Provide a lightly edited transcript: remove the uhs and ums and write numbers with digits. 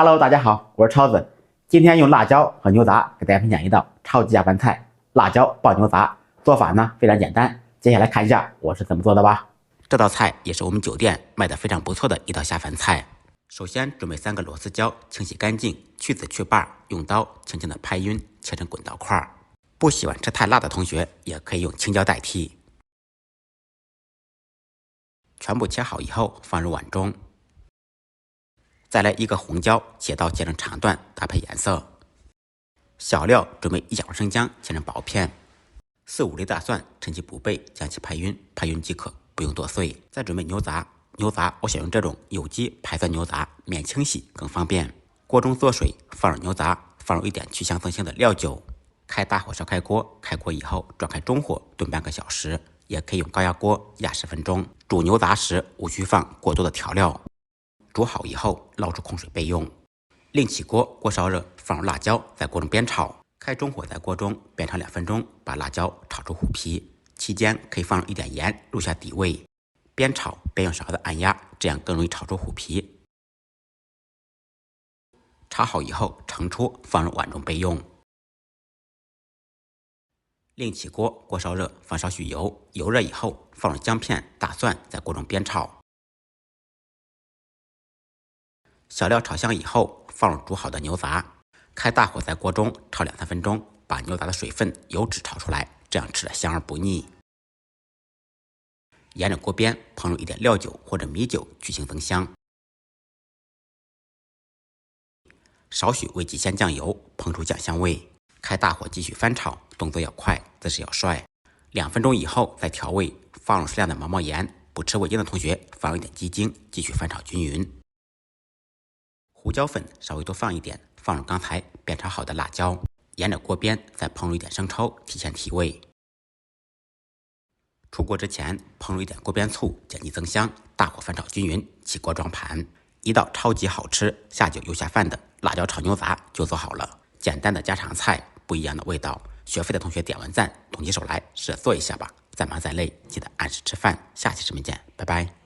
Hello，大家好，我是超子。今天用辣椒和牛杂给大家分享一道超级下饭菜——辣椒爆牛杂。做法呢非常简单，接下来看一下我是怎么做的吧。这道菜也是我们酒店卖的非常不错的一道下饭菜。首先准备3个螺丝椒，清洗干净，去籽去瓣，用刀轻轻的拍匀，切成滚刀块。不喜欢吃太辣的同学也可以用青椒代替。全部切好以后放入碗中。再来1个红椒，切刀切成长段，搭配颜色。小料准备1小勺生姜，切成薄片。4、5粒大蒜，趁其不备将其拍匀，拍匀即可，不用剁碎。再准备牛杂，我选用这种有机排酸牛杂，免清洗更方便。锅中缩水，放入牛杂，放入一点去香增腥的料酒。开大火烧开锅，开锅以后转开中火炖半个小时，也可以用高压锅压10分钟。煮牛杂时无需放过多的调料。煮好以后捞出控水备用。另起锅，锅烧热，放入辣椒，在锅中煸炒。开中火在锅中煸炒2分钟，把辣椒炒出虎皮。期间可以放入一点盐入下底味。煸炒边用勺子按压，这样更容易炒出虎皮。炒好以后盛出，放入碗中备用。另起锅，锅烧热，放少许油，油热以后放入姜片、大蒜，在锅中煸炒。小料炒香以后，放入煮好的牛杂，开大火在锅中炒2、3分钟，把牛杂的水分、油脂炒出来，这样吃的香而不腻。沿着锅边烹入一点料酒或者米酒，去腥增香。少许味极鲜酱油，烹出酱香味。开大火继续翻炒，动作要快，姿势要帅。2分钟以后再调味，放入适量的毛毛盐。不吃味精的同学放入一点鸡精，继续翻炒均匀。胡椒粉稍微多放一点，放入刚才煸炒好的辣椒，沿着锅边再烹入一点生抽，提前提味。出锅之前烹入一点锅边醋，减剂增香，大火翻炒均匀，起锅装盘。一道超级好吃、下酒又下饭的辣椒炒牛杂就做好了。简单的家常菜，不一样的味道。学会的同学点完赞，动起手来试着做一下吧。再忙再累，记得按时吃饭。下期视频见，拜拜。